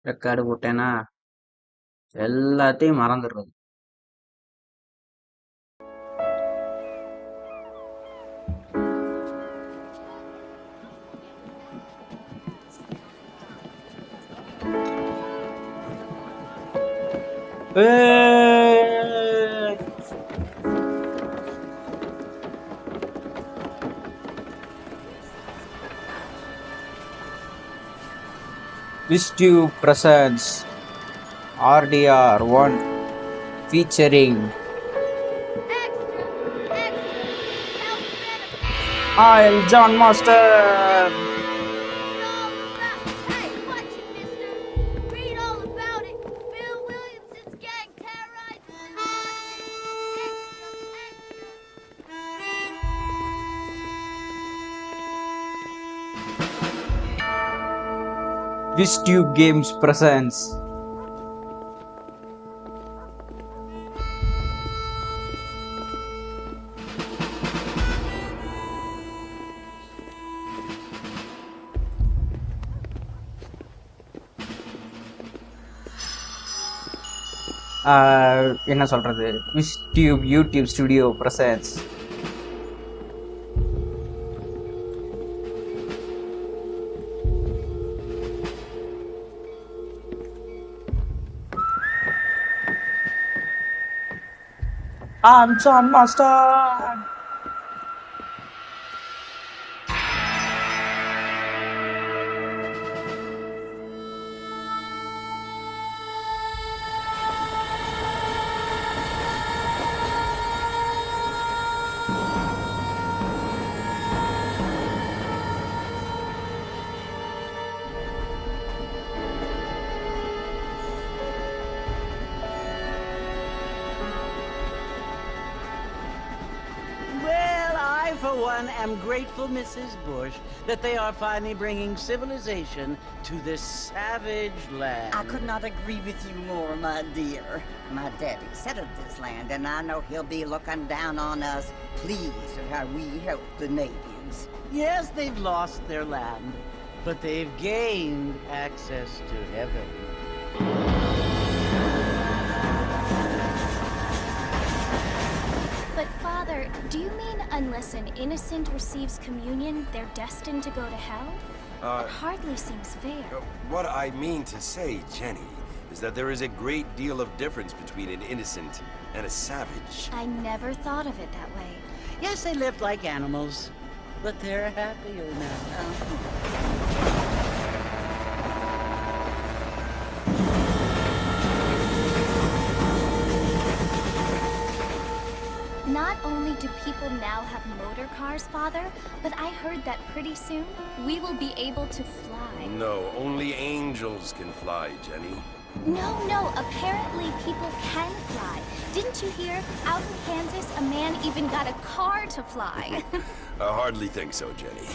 Record போட்டேனா எல்லாத்தையும் மறந்துடுறது. ஏய்! Wisdom presents RDR1 featuring I am John Master. Hey, watch it, mister. Read all about it. Bill Williamson's gang terrorizes Wisdom Games presents என்ன சொல்றது, Wisdom YouTube Studio presents I'm John Master. Well, I, for one, am grateful, Mrs. Bush, that they are finally bringing civilization to this savage land. I could not agree with you more, my dear. My daddy settled this land, and I know he'll be looking down on us, pleased at how we help the natives. Yes, they've lost their land, but they've gained access to heaven. But Father, do you mean unless an innocent receives communion, they're destined to go to hell? It hardly seems fair. What I mean to say, Jenny, is that there is a great deal of difference between an innocent and a savage. I never thought of it that way. Yes, they lived like animals, but they're happier now. Not only do people now have motor cars, Father, but I heard that pretty soon we will be able to fly. No, only angels can fly, Jenny. No, apparently people can fly. Didn't you hear? Out in Kansas, a man even got a car to fly. I hardly think so, Jenny.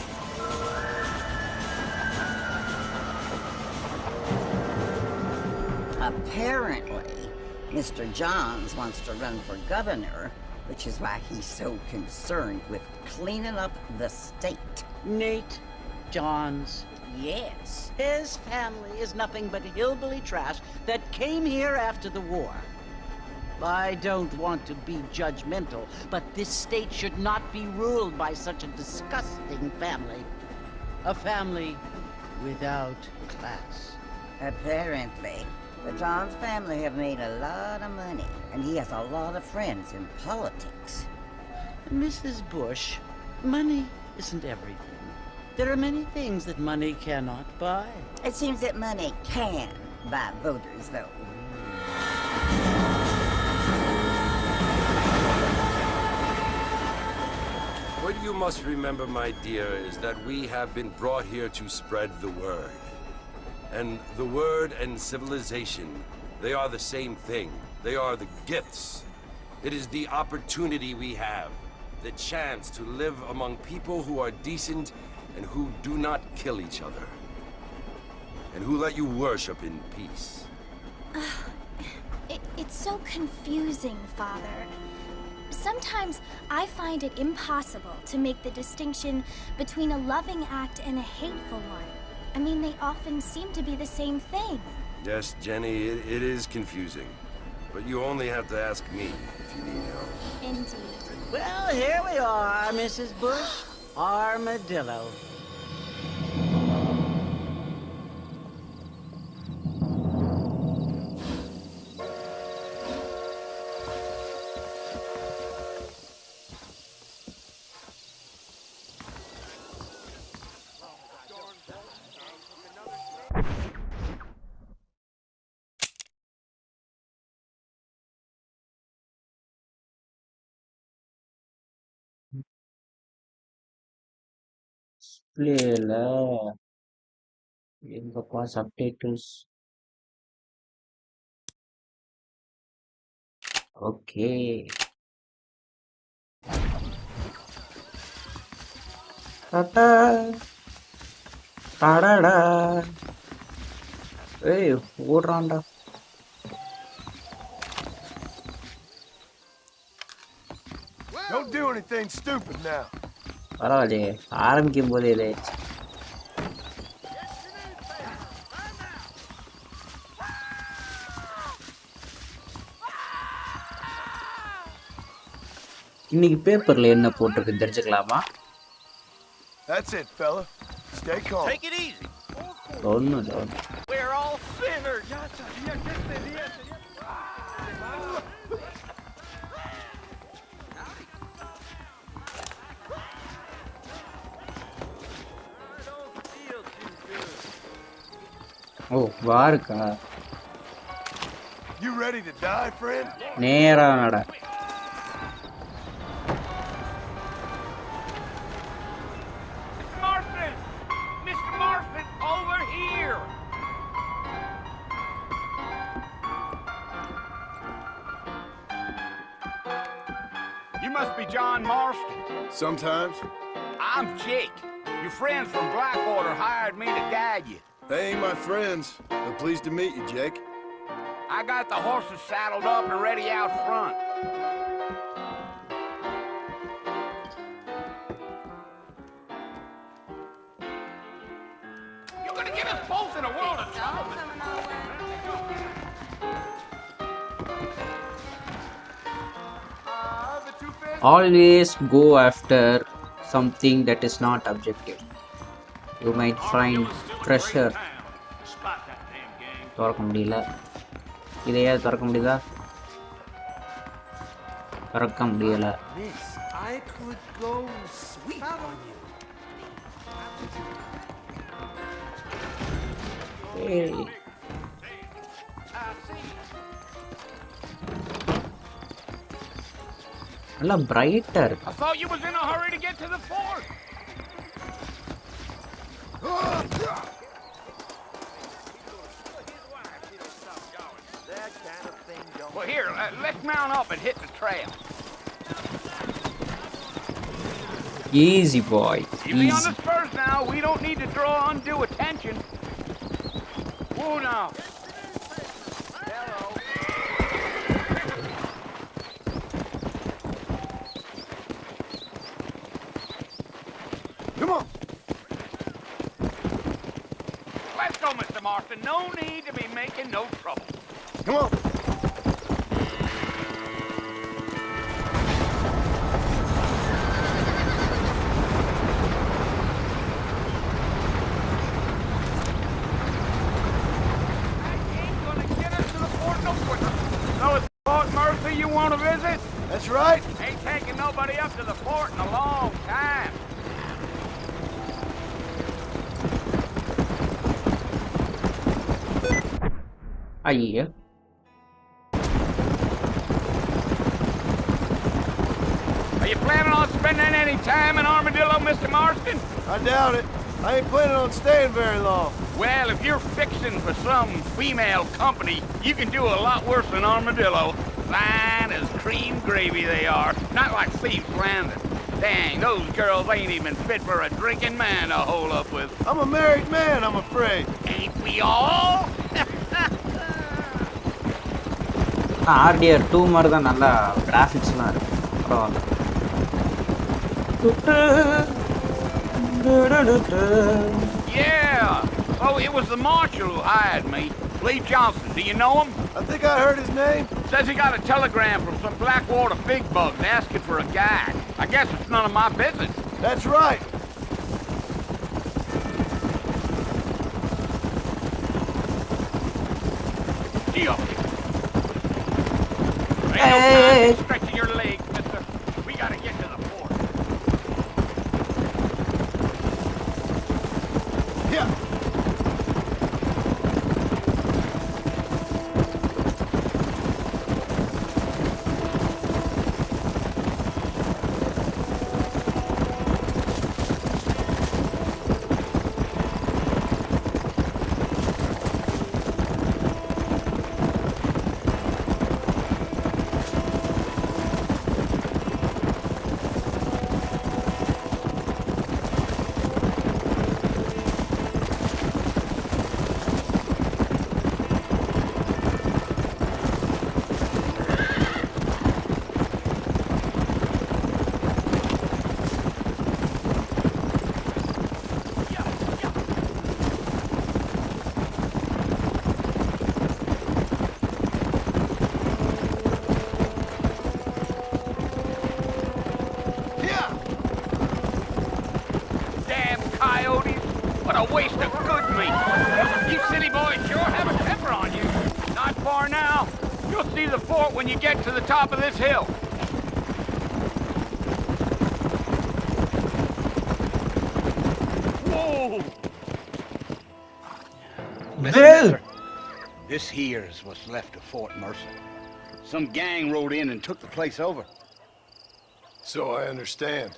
Apparently, Mr. Johns wants to run for governor, which is why he's so concerned with cleaning up the state. Nate Johns. Yes. His family is nothing but hillbilly trash that came here after the war. I don't want to be judgmental, but this state should not be ruled by such a disgusting family. A family without class. Apparently. The Johns family have made a lot of money, and he has a lot of friends in politics. Mrs. Bush, money isn't everything. There are many things that money cannot buy. It seems that money can buy voters, though. What you must remember, my dear, is that we have been brought here to spread the word. And the word and civilization, they are the same thing. They are the gifts. It is the opportunity we have. the chance to live among people who are decent and who do not kill each other. And who let you worship in peace. It's so confusing, Father. Sometimes I find it impossible to make the distinction between a loving act and a hateful one. I mean, they often seem to be the same thing. Yes, Jenny, it is confusing. But you only have to ask me if you need help. Indeed. Well, here we are, Mrs. Bush. Armadillo. பிளேல எங்கப்பா subtitles? Okay. Tata டாடாடா. ஏய் ஓடுறான்டா. Don't do anything stupid now. பரவாயில்லையே, ஆரம்பிக்கும் போதே இதே. இன்னைக்கு பேப்பர்ல என்ன போட்டிருக்கு தெரிஞ்சுக்கலாமா? That's it, fella. Stay calm. Take it easy. ஒன்றும் இல்லை. We're all sinners. O வாருக்கா. You ready to die, friend? நேரா நட. Marston! Mr. Marston, over here! You must be John Marston. Sometimes. I'm Jake. Your friends from Blackwater hired me to guide you. They ain't my friends. They're pleased to meet you, Jake. I got the horses saddled up and ready out front. You're gonna get us both in a world of trouble. Always go after something that is not objective. You might find treasure. திறக்க முடியல. இதையே திறக்க முடியுதா? திறக்க முடியல. ஏய். நல்லா பிரைட்டா இருக்கு. I thought you was in a hurry to get to the fort. Well, here, let's mount up and hit the trail. Easy boy. Easy on Easy. the spurs now. We don't need to draw undue attention. Whoa now. Come on. Let's go, Mr. Marston. No need to be making no trouble. Come on. You want to visit? That's right. Ain't taking nobody up to the fort in a long time. ஐயோ. Are you planning on spending any time in Armadillo, Mr. Marston? I doubt it. I ain't planning on staying very long. Well, if you're fixing for some female company, you can do a lot worse than Armadillo. Fine as cream gravy they are, not like Thieves Landing. Dang, those girls ain't even fit for a drinking man to hole up with. I'm a married man, I'm afraid. Ain't we all? RDR 2 மாதிரி தான் நல்லா கிராஃபிக்ஸ்லாம் இருக்கு பரவாயில்ல. Yeah. Oh, it was the marshal who hired me. Lee Johnson. Do you know him? I think I heard his name. Says he got a telegram from some Blackwater big bugs asking for a guide. I guess it's none of my business. That's right. Gee up. Ain't no time for stretching your legs, mister. We gotta get to the fort. Yeah. Damn coyotes. What a waste of good meat. You city boys sure have a temper on you. Not far now. You'll see the fort when you get to the top of this hill. Whoa! Bill! This here's what's left of Fort Mercer. Some gang rode in and took the place over. So I understand.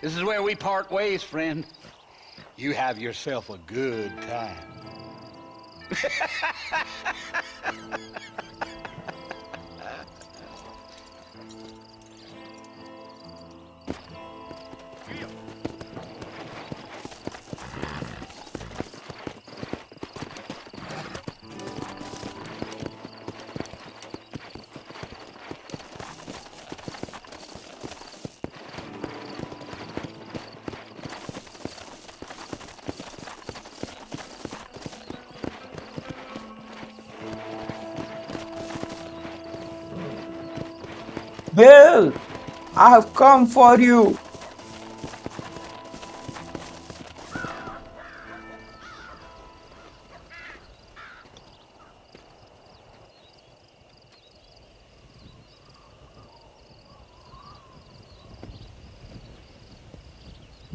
This is where we part ways, friend. You have yourself a good time. Bill, I have come for you.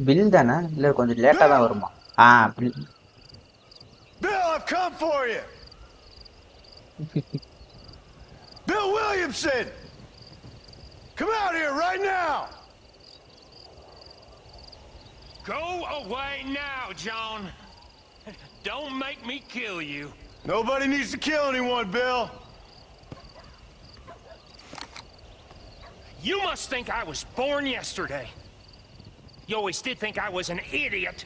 Bill தானே இல்ல கொஞ்சம் லேட்டா தான் வருமா? Bill. Bill, I've come for you. Bill Williamson! Come out here right now! Go away now, John. Don't make me kill you. Nobody needs to kill anyone, Bill. You must think I was born yesterday. You always did think I was an idiot.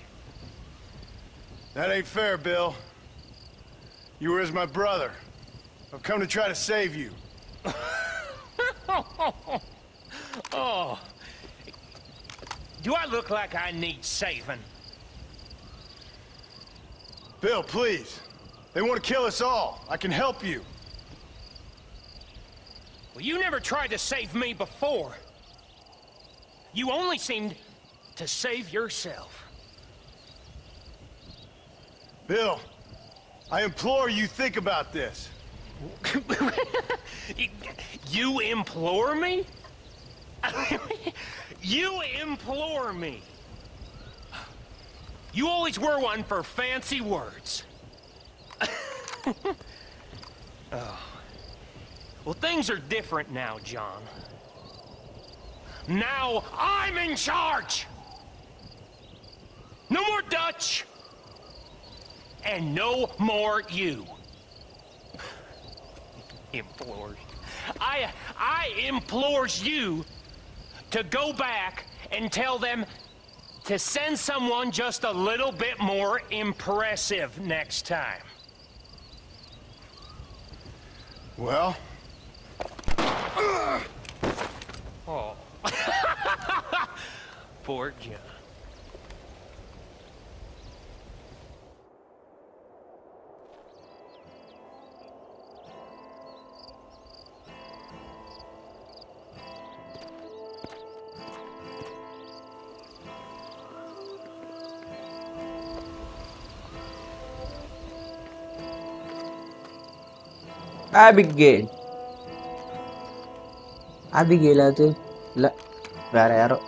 That ain't fair, Bill. You were as my brother. I've come to try to save you. Oh. Do I look like I need saving? Bill, please. They want to kill us all. I can help you. Well, you never tried to save me before. You only seemed to save yourself. Bill, I implore you think about this. You implore me? You implore me? You always were one for fancy words. Oh. Well, things are different now, John. Now I'm in charge! No more Dutch! And no more you. Implores. I implores you to go back and tell them to send someone just a little bit more impressive next time. Well? Oh. Poor John. Abigail. Abigail அது இல்ல வேற யாரோ.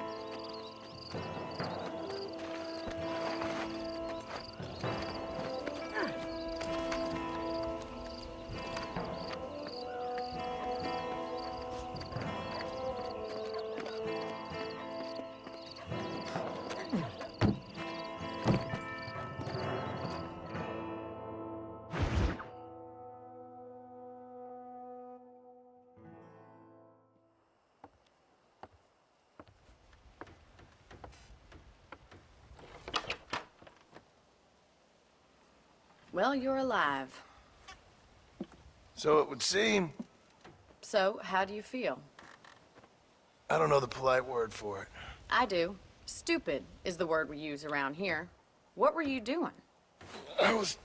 Well, you're alive. So it would seem. So, how do you feel? I don't know the polite word for it. I do. Stupid is the word we use around here. What were you doing? I was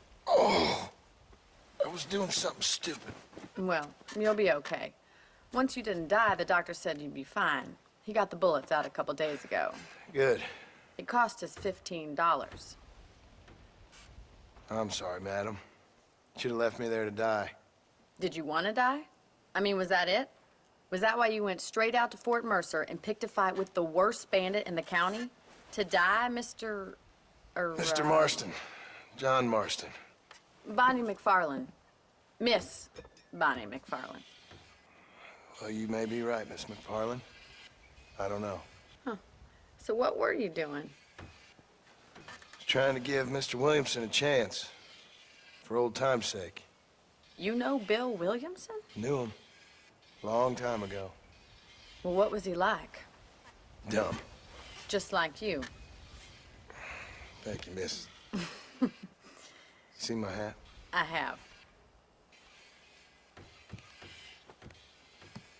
doing something stupid. Well, you'll be okay. Once you didn't die, the doctor said you'd be fine. He got the bullets out a couple days ago. Good. It cost us $15. I'm sorry, madam. Should have left me there to die. Did you want to die? I mean, was that it? Was that why you went straight out to Fort Mercer and picked a fight with the worst bandit in the county? To die, Mr. Mr. Marston. John Marston. Bonnie McFarland. Miss Bonnie McFarland. Well, you may be right, Miss McFarland. I don't know. Huh. So what were you doing? Trying to give Mr. Williamson a chance. For old time's sake. You know Bill Williamson? Knew him. Long time ago. Well, what was he like? Dumb. Just like you. Thank you, miss. See my hat? I have.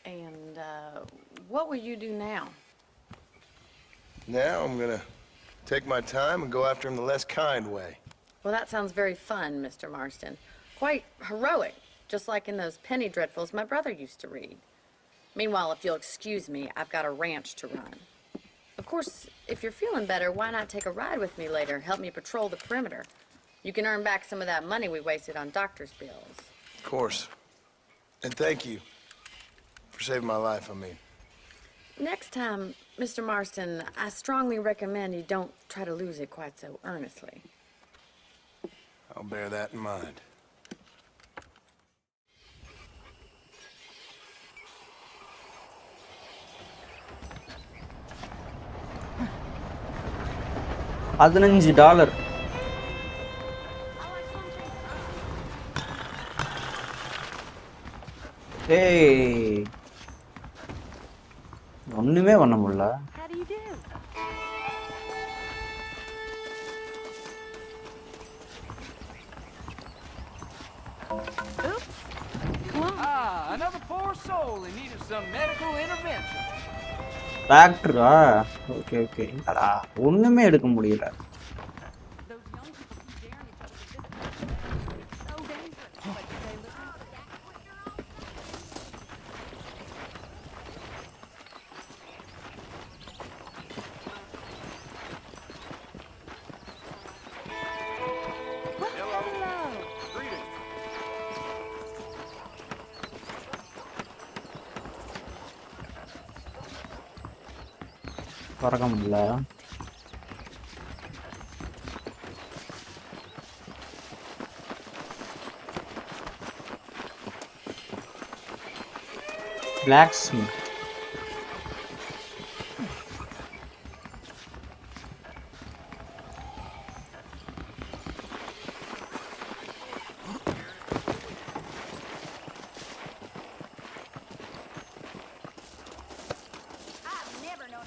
And, what will you do now? Now I'm gonna take my time and go after him the less kind way. Well, that sounds very fun, Mr. Marston. Quite heroic, just like in those penny dreadfuls my brother used to read. Meanwhile, if you'll excuse me, I've got a ranch to run. Of course, if you're feeling better, why not take a ride with me later? Help me patrol the perimeter. You can earn back some of that money we wasted on doctor's bills. Of course. And thank you for saving my life, I mean. Next time, Mr. Marston, I strongly recommend you don't try to lose it quite so earnestly. I'll bear that in mind. $15. Hey. ஒண்ணுமே பண்ண முடியல. How do you do? Oops. Come on. Ah, another poor soul in need of some medical intervention. டாக்டரா? Okay okay. அடா ஒண்ணுமே எடுக்க முடியல. Those young people keep daring each other to visit. It's so dangerous. But they listen. திறக்க முடியல. Blacksmith. I've never known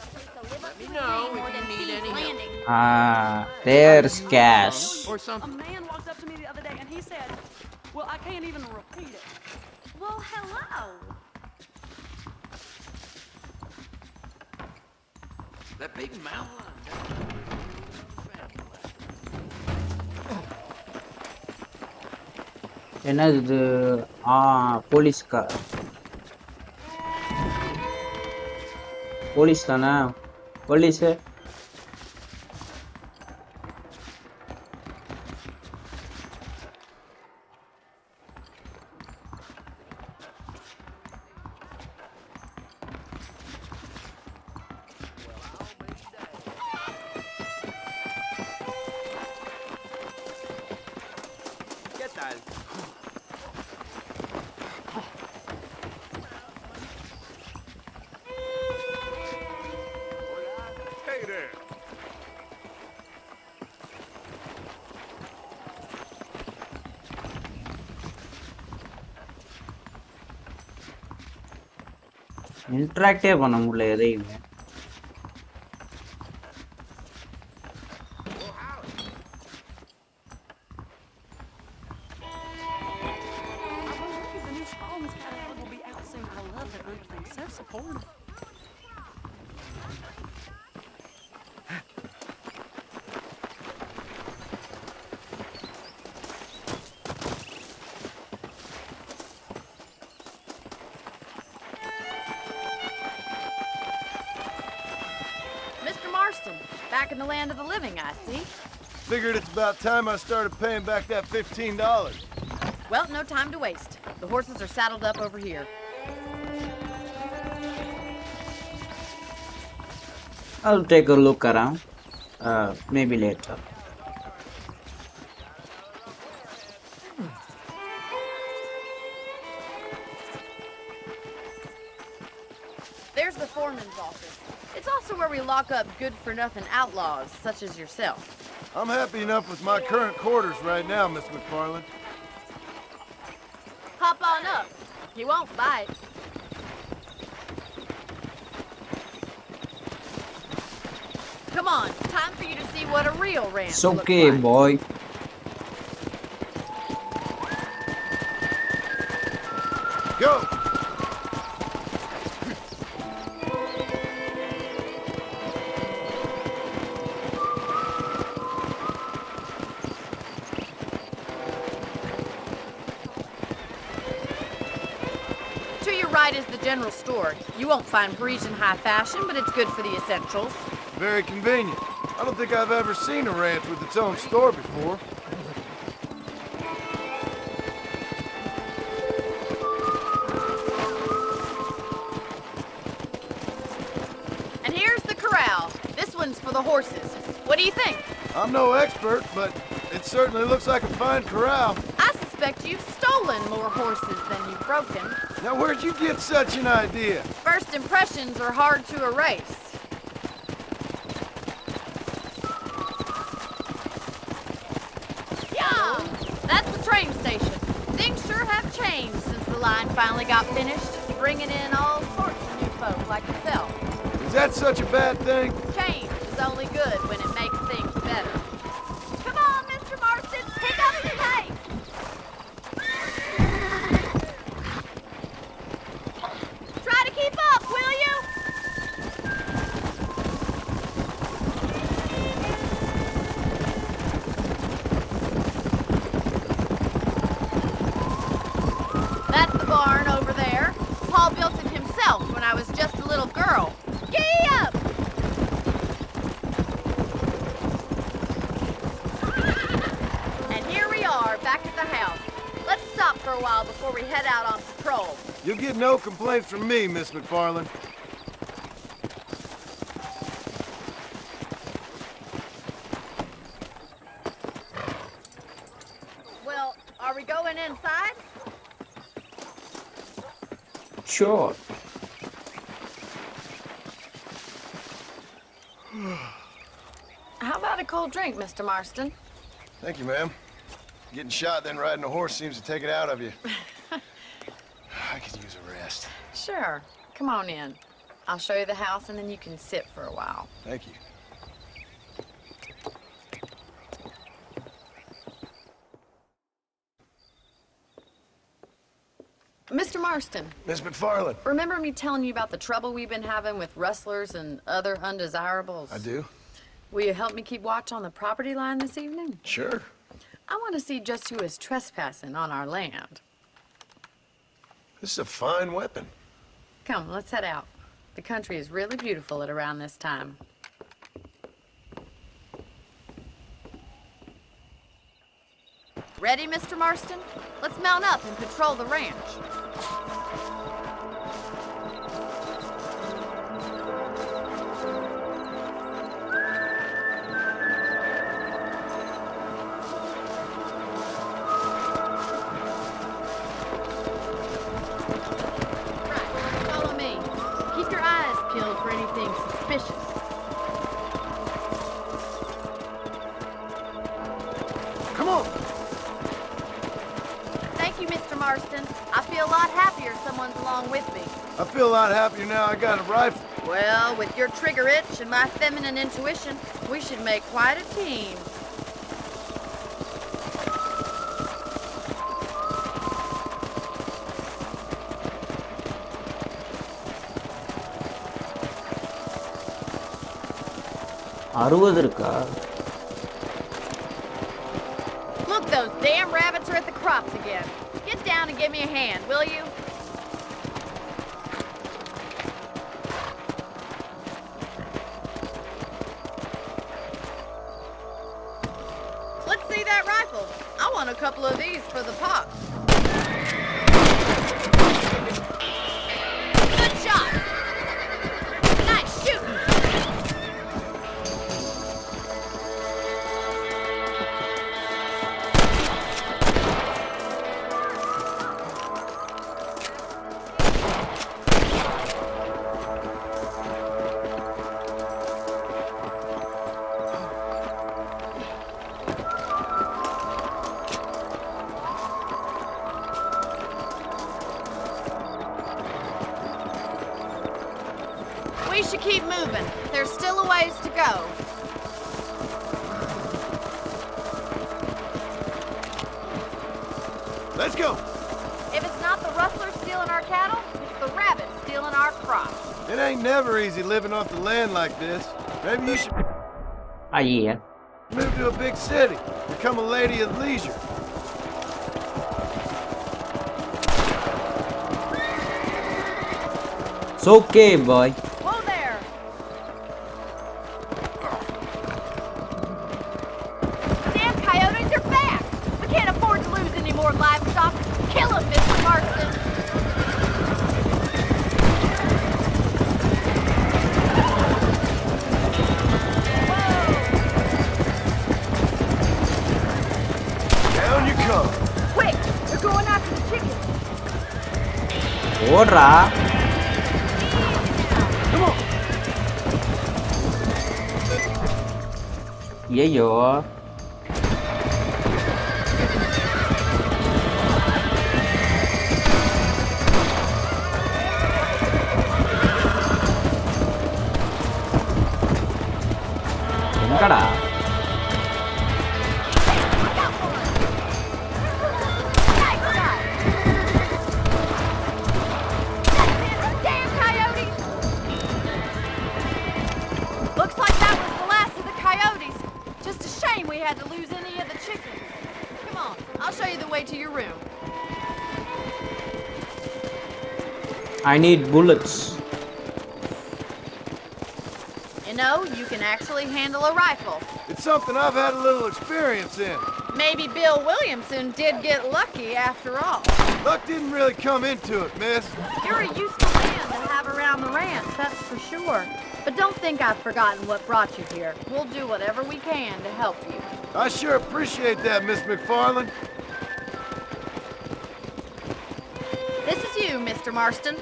Ah, there's cash. Or something. A man walked up to me the other day and he said, well, I can't even repeat it. Well, hello. That big mouth. என்னது police car police தானே police இன்டராக்டே பண்ண முடியல எதையுமே The new Spalding's catalog will be out soon. I love their underthings. So supportive. Mr. Marston, back in the land of the living, I see. Figured it's about time I started paying back that $15. Well, no time to waste. The horses are saddled up over here. I'll take a look around maybe later. There's the foreman's office. It's also where we lock up good-for-nothing outlaws, such as yourself. I'm happy enough with my current quarters right now, Miss McFarland. Hop on up. He won't bite. Come on, time for you to see what a real ranch It's okay, looks like. boy. Go! To your right is the general store. You won't find Parisian high fashion, but it's good for the essentials. Very convenient. I don't think I've ever seen a ranch with its own store before. And here's the corral. This one's for the horses. What do you think? I'm no expert, but it certainly looks like a fine corral. I suspect you've stolen more horses than you've broken. Now, where'd you get such an idea? First impressions are hard to erase. Yeah! That's the train station. Things sure have changed since the line finally got finished, bringing in all sorts of new folk like yourself. Is that such a bad thing? Change is only good when it makes things better. Come on, Mr. Marston, pick up your pace! Try to keep up, will you? That's the barn over there. Paul built it himself when I was just a little girl. Giddy up! And here we are, back at the house. Let's stop for a while before we head out on patrol. You'll get no complaints from me, Miss McFarland. Well, are we going inside? Sure. How about a cold drink, Mr. Marston? Thank you, ma'am. Getting shot, then riding a horse seems to take it out of you. I could use a rest. Sure. Come on in. I'll show you the house and then you can sit for a while. Thank you. Mr. Marston, Miss McFarland. remember me telling you about the trouble we've been having with rustlers and other undesirables? I do. Will you help me keep watch on the property line this evening? Sure. I want to see just who is trespassing on our land. This is a fine weapon. Come, let's head out. The country is really beautiful at around this time. Ready, Mr. Marston? Let's mount up and patrol the ranch. Right, follow me. Keep your eyes peeled for anything suspicious. Come on! Thank you, Mr. Marston. I feel a lot happier someone's along with me. I feel a lot happier now I got a rifle. Well, with your trigger itch and my feminine intuition, we should make quite a team. அறுபது இருக்கா? Look, those damn rabbits are at the crops again. Get down and give me a hand, will you? Let's see that rifle. I want a couple of these for the pop. Good shot. Nice shooting. We should keep moving. There's still a ways to go. Let's go! If it's not the rustlers stealing our cattle, it's the rabbits stealing our crops. It ain't never easy living off the land like this. Maybe you should ஐயா move to a big city. Become a lady of leisure. It's okay, boy. Whoa there! Damn coyotes are back! We can't afford to lose any more livestock. Kill them, Mr. Marston! Down you come. Quick! They're going after the chickens! ஓடுறா. Come on. ஐயோ எங்கடா? Nice shot! Damn coyotes! Looks like that was the last of the coyotes. Just a shame we had to lose any of the chickens. Come on, I'll show you the way to your room. I need bullets. You know, you can actually handle a rifle. It's something I've had a little experience in. Maybe Bill Williamson did get lucky after all. Luck didn't really come into it, miss. You're a useful man to have around the ranch, that's for sure. But don't think I've forgotten what brought you here. We'll do whatever we can to help you. I sure appreciate that, Miss McFarland. This is you, Mr. Marston.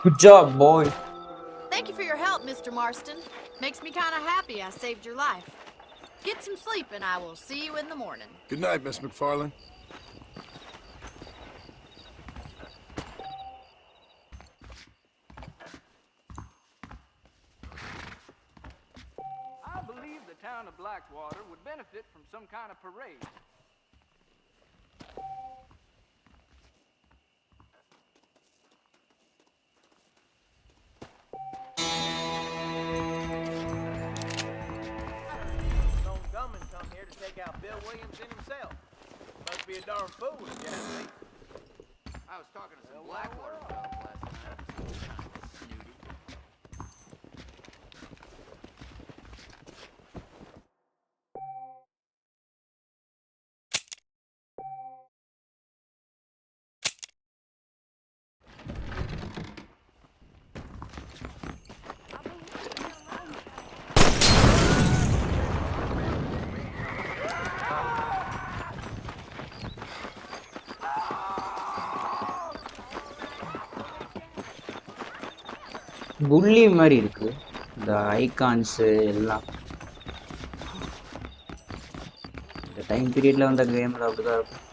Good job, boy. Thank you for your help, Mr. Marston. Makes me kind of happy I saved your life. Get some sleep and I will see you in the morning. Good night, Miss McFarland. I believe the the town of Blackwater would benefit from some kind of parade. Some gunman come here to take out Bill Williamson himself. Must be a darn fool, if you ask me. I was talking to some Blackwater fellas last night. Snooty. புள்ளி மாதிரி இருக்கு இந்த icons எல்லாம். இந்த time பீரியட்ல வந்த கேம்ல அப்படிதான் இருக்கும்.